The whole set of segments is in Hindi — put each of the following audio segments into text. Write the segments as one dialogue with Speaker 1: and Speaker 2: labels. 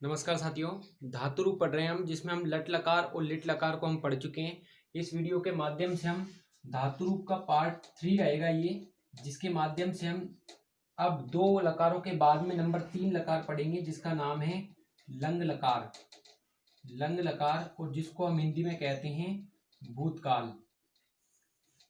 Speaker 1: नमस्कार साथियों, धातु रूप पढ़ रहे हैं हम, जिसमें हम लट लकार और लिट लकार को हम पढ़ चुके हैं। इस वीडियो के माध्यम से हम धातु रूप का पार्ट 3 रहेगा ये, जिसके माध्यम से हम अब दो लकारों के बाद में नंबर 3 लकार पढ़ेंगे, जिसका नाम है लंग लकार। लंग लकार, और जिसको हम हिंदी में कहते हैं भूतकाल।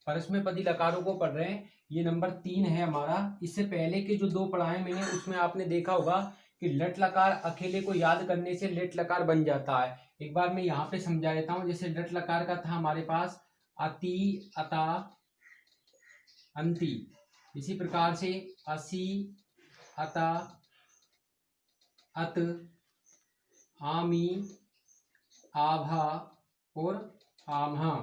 Speaker 1: परस्मैपदी लकारों को पढ़ रहे हैं, ये नंबर 3 है हमारा। इससे पहले के जो दो पढ़ाए मैंने, उसमें आपने देखा होगा कि लट लकार अकेले को याद करने से लेट लकार बन जाता है। एक बार मैं यहाँ पे समझा देता हूँ। जैसे लट लकार का था हमारे पास अति, अता, अंति। इसी प्रकार से असी, अता, अत, आमी, आभा और आम्हा।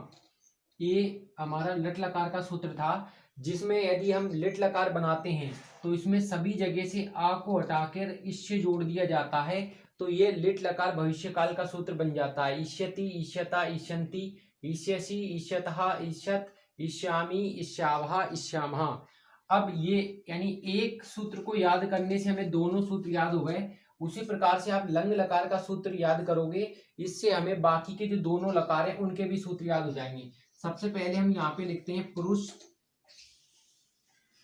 Speaker 1: ये हमारा लट लकार का सूत्र था, जिसमें यदि हम लिट लकार बनाते हैं तो इसमें सभी जगह से आ को हटाकर इससे जोड़ दिया जाता है, तो ये लिट लकार भविष्यकाल का सूत्र बन जाता है। इष्यति, इष्यता, इष्यन्ति, इष्यसि, इष्यतः, इष्यत, इष्यामि, इष्यावः, इष्यामः। अब ये यानी एक सूत्र को याद करने से हमें दोनों सूत्र याद हो गए। उसी प्रकार से आप लंग लकार का सूत्र याद करोगे, इससे हमें बाकी के जो दोनों लकार हैं उनके भी सूत्र याद हो जाएंगे। सबसे पहले हम यहाँ पे लिखते हैं पुरुष,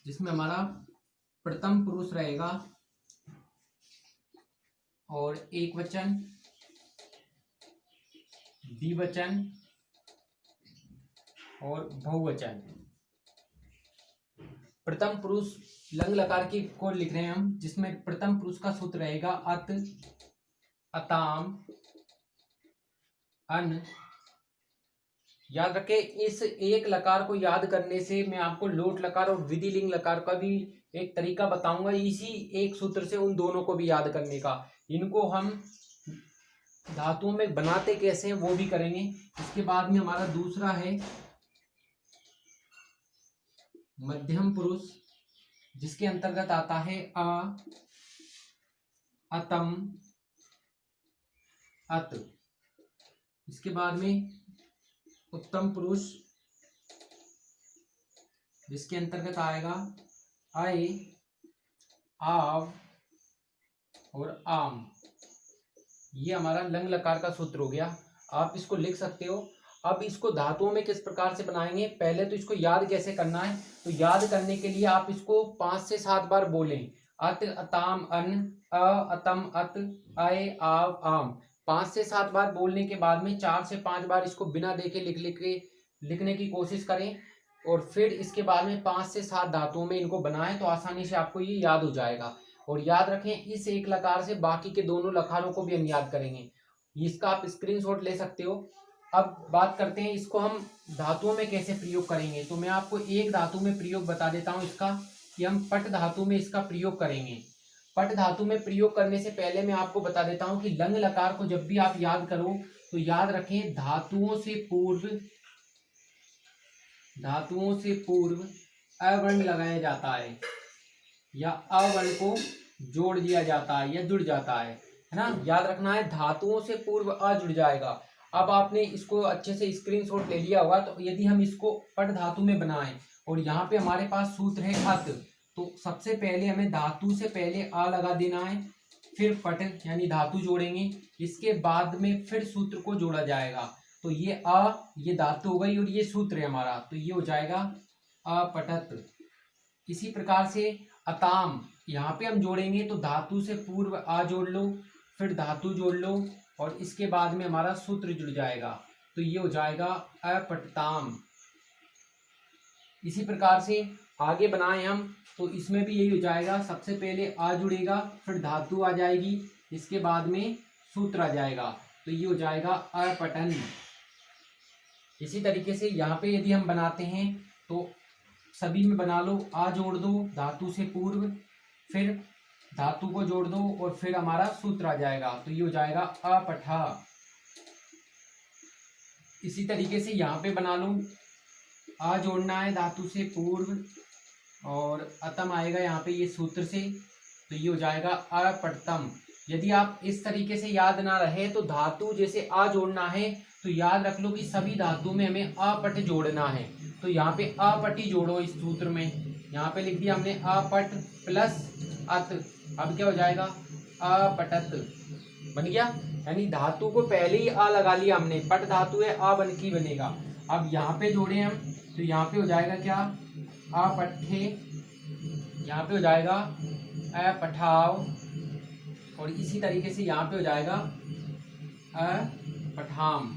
Speaker 1: जिसमें हमारा प्रथम पुरुष रहेगा और एक वचन, द्विवचन और बहुवचन। प्रथम पुरुष लंग लकार की को लिख रहे हैं हम, जिसमें प्रथम पुरुष का सूत्र रहेगा अत, अताम, अन। याद रखें, इस एक लकार को याद करने से मैं आपको लोट लकार और विधिलिंग लकार का भी एक तरीका बताऊंगा, इसी एक सूत्र से उन दोनों को भी याद करने का। इनको हम धातुओं में बनाते कैसे हैं वो भी करेंगे। इसके बाद में हमारा दूसरा है मध्यम पुरुष, जिसके अंतर्गत आता है अ, अतम, अत। इसके बाद में उत्तम पुरुष, जिसके अंतर्गत आएगा आय, आव और आम। ये हमारा लंग लकार का सूत्र हो गया। आप इसको लिख सकते हो। अब इसको धातुओं में किस प्रकार से बनाएंगे, पहले तो इसको याद कैसे करना है। तो याद करने के लिए आप इसको 5 से 7 बार बोलें। अत, अताम, अन, अ, अतम, अत, आय, आव, आम। 5 से 7 बार बोलने के बाद में 4 से 5 बार इसको बिना देखे लिखने की कोशिश करें, और फिर इसके बाद में 5 से 7 धातुओं में इनको बनाएं, तो आसानी से आपको ये याद हो जाएगा। और याद रखें, इस एक लकार से बाकी के दोनों लकारों को भी हम याद करेंगे। इसका आप स्क्रीनशॉट ले सकते हो। अब बात करते हैं इसको हम धातुओं में कैसे प्रयोग करेंगे। तो मैं आपको एक धातु में प्रयोग बता देता हूं इसका, कि हम पट धातु में इसका प्रयोग करेंगे। पट धातु में प्रयोग करने से पहले मैं आपको बता देता हूं कि लंग लकार को जब भी आप याद करो तो याद रखें, धातुओं से पूर्व अवर्ण लगाया जाता है, या अवर्ण को जोड़ दिया जाता है या जुड़ जाता है ना। याद रखना है, धातुओं से पूर्व अ जुड़ जाएगा। अब आपने इसको अच्छे से स्क्रीनशॉट ले लिया होगा। तो यदि हम इसको पट धातु में बनाएं और यहाँ पे हमारे पास सूत्र है अत, तो सबसे पहले हमें धातु से पहले आ लगा देना है, फिर पट यानी धातु जोड़ेंगे, इसके बाद में फिर सूत्र को जोड़ा जाएगा। तो ये अ, ये धातु हो गई और ये सूत्र है हमारा, तो ये हो जाएगा अपठत। इसी प्रकार से अताम, यहाँ पे हम जोड़ेंगे तो धातु से पूर्व आ जोड़ लो, फिर धातु जोड़ लो, और इसके बाद में हमारा सूत्र जुड़ जाएगा, तो ये हो जाएगा अपठताम। इसी प्रकार से आगे बनाए हम, तो इसमें भी यही हो जाएगा। सबसे पहले आ जुड़ेगा, फिर धातु आ जाएगी, इसके बाद में सूत्र आ जाएगा, तो ये हो जाएगा अपठन। इसी तरीके से यहाँ पे यदि हम बनाते हैं तो सभी में बना लो। आ जोड़ दो धातु से पूर्व, फिर धातु को जोड़ दो, और फिर हमारा सूत्र आ जाएगा, तो ये हो जाएगा अपठा। इसी तरीके से यहाँ पे बना लो। आ जोड़ना है धातु से पूर्व, और अतम आएगा यहाँ पे ये सूत्र से, तो ये हो जाएगा अपठतम। यदि आप इस तरीके से याद ना रहे तो धातु जैसे आ जोड़ना है, तो याद रख लो कि सभी धातु में हमें अपठ जोड़ना है। तो यहाँ पे अपटी जोड़ो इस सूत्र में, यहाँ पे लिख दिया हमने अपट प्लस अत। अब क्या हो जाएगा अपटत। बन गया। यानी धातु को पहले ही आ लगा लिया हमने, पट धातु है, आ बन की बनेगा। अब यहाँ पे जोड़े हम तो यहाँ पे हो जाएगा क्या, आ पट्ठे, यहाँ पे हो जाएगा अ पठाव, और इसी तरीके से यहाँ पे हो जाएगा अ पठाम।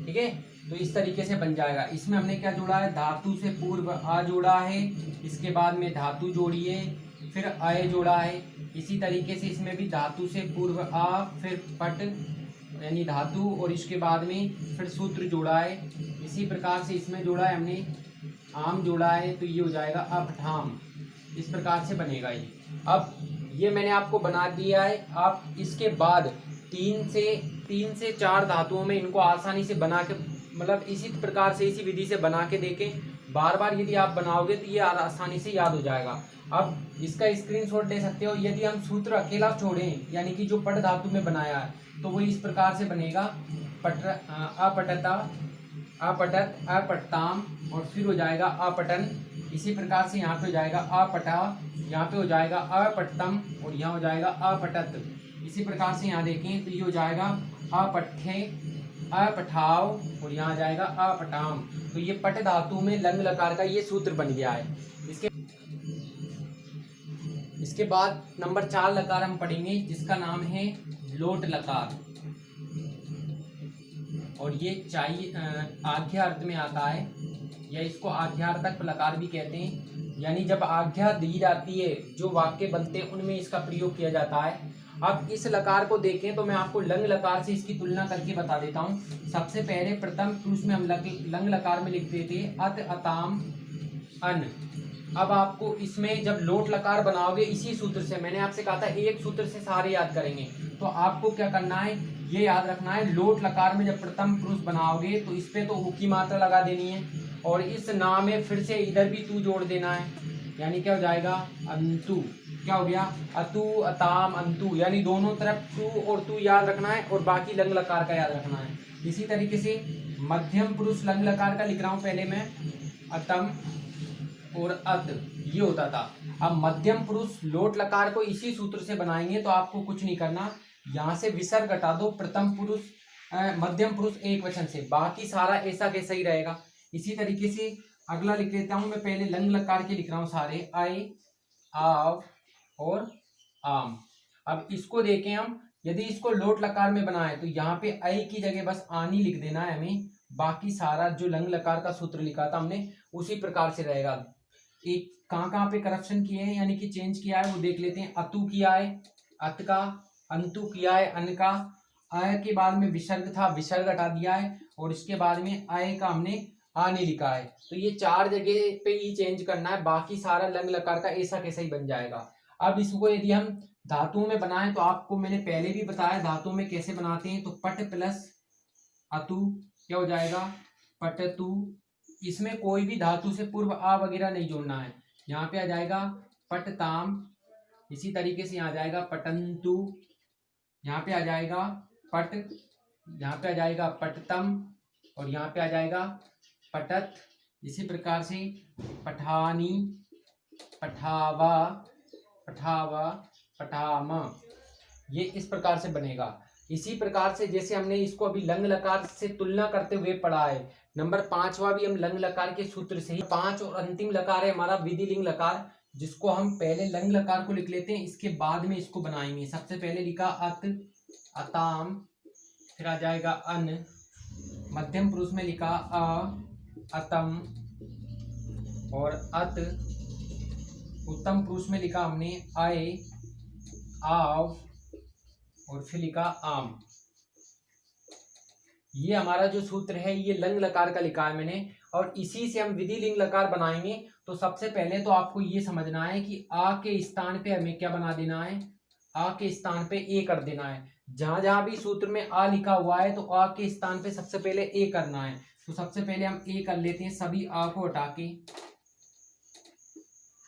Speaker 1: ठीक है, तो इस तरीके से बन जाएगा। इसमें हमने क्या जोड़ा है, धातु से पूर्व आ जोड़ा है, इसके बाद में धातु जोड़ी है, फिर अय जोड़ा है। इसी तरीके से इसमें भी धातु से पूर्व आ, फिर पट यानी धातु, और इसके बाद में फिर सूत्र जोड़ा है। इसी प्रकार से इसमें जोड़ा है हमने आम जोड़ा है, तो ये हो जाएगा अपठाम। इस प्रकार से बनेगा ये। अब ये मैंने आपको बना दिया है। आप इसके बाद 3 से 4 धातुओं में इनको आसानी से बना के, मतलब इसी प्रकार से इसी विधि से बना के देखें। बार बार यदि आप बनाओगे तो ये आसानी से याद हो जाएगा। अब इसका स्क्रीनशॉट ले सकते हो। यदि हम सूत्र अकेला छोड़ें, यानी कि जो पट धातु में बनाया है, तो वो इस प्रकार से बनेगा, अपटता, अपटत, अपटताम, और फिर हो जाएगा अपटन। इसी प्रकार से यहाँ पे हो जाएगा अपटा, यहाँ पे हो जाएगा अपटतम, और यहाँ हो जाएगा अपटत। इसी प्रकार से यहाँ देखें तो ये हो जाएगा अपट्ठे, अपठाव, और यहाँ आ जाएगा अपटाम। तो ये पट धातु में लंग लकार का ये सूत्र बन गया है। इसके बाद नंबर 4 लकार हम पढ़ेंगे, जिसका नाम है लोट लकार, और ये चाहिए आज्ञा अर्थ में आता है, या इसको आज्ञार्थक लकार भी कहते हैं। यानी जब आज्ञा दी जाती है, जो वाक्य बनते हैं उनमें इसका प्रयोग किया जाता है। अब इस लकार को देखें तो मैं आपको लंग लकार से इसकी तुलना करके बता देता हूँ। सबसे पहले प्रथम पुरुष में हम लंग लकार में लिखते थे अत, अताम, अन। अब आपको इसमें जब लोट लकार बनाओगे, इसी सूत्र से, मैंने आपसे कहा था एक सूत्र से सारे याद करेंगे, तो आपको क्या करना है, ये याद रखना है, लोट लकार में जब प्रथम पुरुष बनाओगे तो इस पे तो उ की मात्रा लगा देनी है, और इस ना में फिर से इधर भी तू जोड़ देना है। यानी क्या हो जाएगा, अंतु। क्या हो गया, अतु, अताम, अंतु। यानी दोनों तरफ तू और तू याद रखना है, और बाकी लंग लकार का याद रखना है। इसी तरीके से मध्यम पुरुष लंग लकार का लिख रहा हूं पहले मैं, अतम और अत, ये होता था। अब मध्यम पुरुष लोट लकार को इसी सूत्र से बनाएंगे, तो आपको कुछ नहीं करना, यहाँ से विसर्ग हटा दो, प्रथम पुरुष मध्यम पुरुष एक वचन से, बाकी सारा ऐसा कैसा ही रहेगा। इसी तरीके से अगला लिख लेता हूं मैं, पहले लंग लकार के लिख रहा हूं सारे, आय, आव और आम। अब इसको देखें हम, यदि इसको लोट लकार में बनाए तो यहाँ पे ऐ की जगह बस आनी लिख देना है हमें, बाकी सारा जो लंग लकार का सूत्र लिखा था हमने उसी प्रकार से रहेगा। एक कहाँ पे करप्शन किए हैं, यानी कि चेंज किया है, वो देख लेते हैं। अतु किया है अत का, अंतु किया है अन का, अय के बाद में विसर्ग था, विसर्ग हटा दिया है, और इसके बाद में अय का हमने आने लिखा है। तो ये 4 जगह पे ही चेंज करना है, बाकी सारा लंग लकार का ऐसा कैसा ही बन जाएगा। अब इसको यदि हम धातुओं में बनाएं, तो आपको मैंने पहले भी बताया धातुओं में कैसे बनाते हैं। तो पट प्लस अतु क्या हो जाएगा, पटतु। इसमें कोई भी धातु से पूर्व आ वगैरह नहीं जोड़ना है। यहाँ पे आ जाएगा पटताम, इसी तरीके से यहाँ आ जाएगा पटंतु, यहाँ पे आ जाएगा पट, यहाँ पे आ जाएगा पटतम, और यहाँ पे आ जाएगा पटत। इसी प्रकार से पठानी, पठावा, पठावा, पठाम, ये इस प्रकार से बनेगा। इसी प्रकार से जैसे हमने इसको अभी लंग लकार से तुलना करते हुए पढ़ा है, नंबर 5वां भी हम लंग लकार के सूत्र से ही, 5 और अंतिम लकार है हमारा विधिलिंग लकार, जिसको हम पहले लंग लकार को लिख लेते हैं, इसके बाद में इसको बनाएंगे। सबसे पहले लिखा अत, अताम, फिर आ जाएगा अन, मध्यम पुरुष में लिखा अ, अतम और अत, उत्तम पुरुष में लिखा हमने आय, आव, और फिर लिखा आम। ये हमारा जो सूत्र है ये लंग लकार का लिखा है मैंने, और इसी से हम विधि लिंग लकार बनाएंगे। तो सबसे पहले तो आपको ये समझना है कि आ के स्थान पे हमें क्या बना देना है, आ के स्थान पे ए कर देना है। जहां जहां भी सूत्र में आ लिखा हुआ है तो आ के स्थान पे सबसे पहले ए करना है। तो सबसे पहले हम ए कर लेते हैं, सभी आ को हटा के,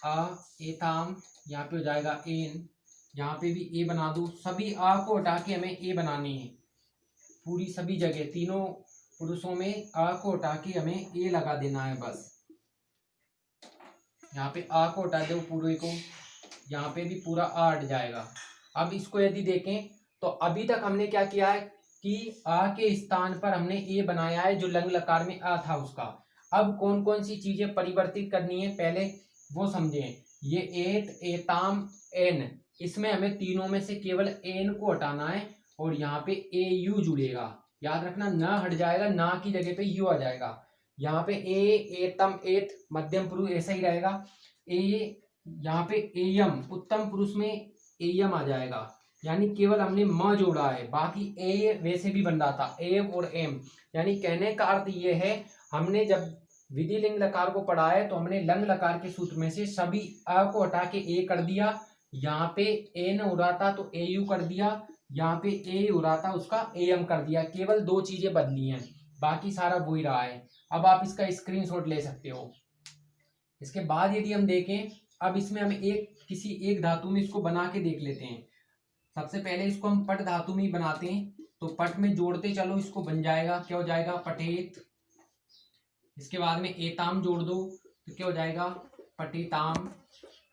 Speaker 1: आ, एताम, यहाँ पे हो जाएगा एन, यहाँ पे भी ए बना दो। सभी आ को हटा के हमें ए बनानी है, पूरी सभी जगह तीनों पुरुषों में आ को हटा के हमें ए लगा देना है बस। यहाँ पे आ को हटा दो पूरे को, यहाँ पे भी पूरा आ हट जाएगा। अब इसको यदि देखें तो अभी तक हमने क्या किया है कि आ के स्थान पर हमने ए बनाया है जो लंग लकार में आ था उसका। अब कौन कौन सी चीजें परिवर्तित करनी है पहले वो समझें। ये एत, एताम, एन, इसमें हमें तीनों में से केवल एन को हटाना है और यहाँ पे ए यू जुड़ेगा। याद रखना, ना हट जाएगा, ना की जगह पे यू आ जाएगा। यहाँ पे ए, एतम, एत मध्यम पुरुष ऐसा ही रहेगा। ए यहाँ पे एयम उत्तम पुरुष में एयम आ जाएगा, यानी केवल हमने म जोड़ा है, बाकी ए वैसे भी बन रहा था एम और एम। यानी कहने का अर्थ ये है, हमने जब विधि लिंग लकार को पढ़ा है तो हमने लंग लकार के सूत्र में से सभी अ को हटा के ए कर दिया। यहाँ पे एन हो रहा था तो ए यू कर दिया, यहाँ पे ए हो रहा था उसका एम कर दिया। केवल दो चीजें बदली हैं, बाकी सारा वही रहा है। अब आप इसका स्क्रीनशॉट ले सकते हो। इसके बाद यदि हम देखें, अब इसमें हम किसी एक धातु में इसको बना के देख लेते हैं। सबसे पहले इसको हम पट धातु में ही बनाते हैं, तो पट में जोड़ते चलो, इसको बन जाएगा, क्या हो जाएगा, पटेत। इसके बाद में एताम जोड़ दो तो क्या हो जाएगा, पटेताम।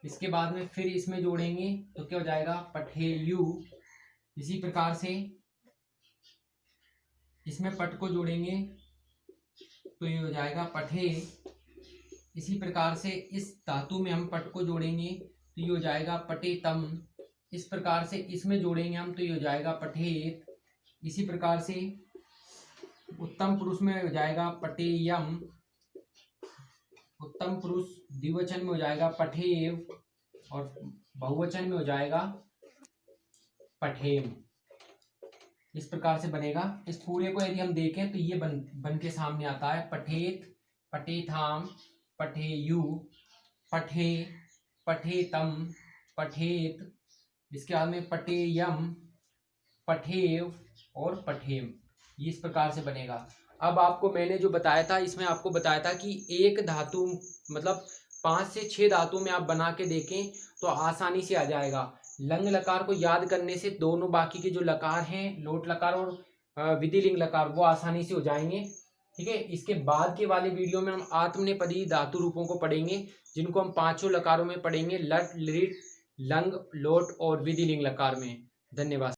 Speaker 1: इसके बाद में फिर इसमें जोड़ेंगे तो क्या हो जाएगा, पठेयु। इसी प्रकार से इसमें पट को जोड़ेंगे तो ये हो जाएगा पठे। इसी प्रकार से इस धातु में हम पट को जोड़ेंगे तो ये हो जाएगा पटेतम। इस प्रकार से इसमें जोड़ेंगे हम तो ये हो जाएगा पठेत। इसी प्रकार से उत्तम पुरुष में हो जाएगा पटेयम, उत्तम पुरुष द्विवचन में हो जाएगा पठेव और बहुवचन में हो जाएगा पठेम। इस प्रकार से बनेगा। इस पूरे को यदि हम देखें तो ये बन के सामने आता है, पठेत, पठेथाम, पठेयु, पठे, पठेतम, पठेत। इसके बाद में पटेयम, पठेव और पठेम। ये इस प्रकार से बनेगा। अब आपको मैंने जो बताया था, इसमें आपको बताया था कि एक धातु मतलब 5 से 6 धातु में आप बना के देखें तो आसानी से आ जाएगा। लंग लकार को याद करने से दोनों बाकी के जो लकार हैं, लोट लकार और विधिलिंग लकार, वो आसानी से हो जाएंगे। ठीक है। इसके बाद के वाले वीडियो में हम आत्मनेपदी धातु रूपों को पढ़ेंगे, जिनको हम 5 लकारों में पढ़ेंगे, लट, लिट, लंग, लोट और विधिलिंग लकार में। धन्यवाद।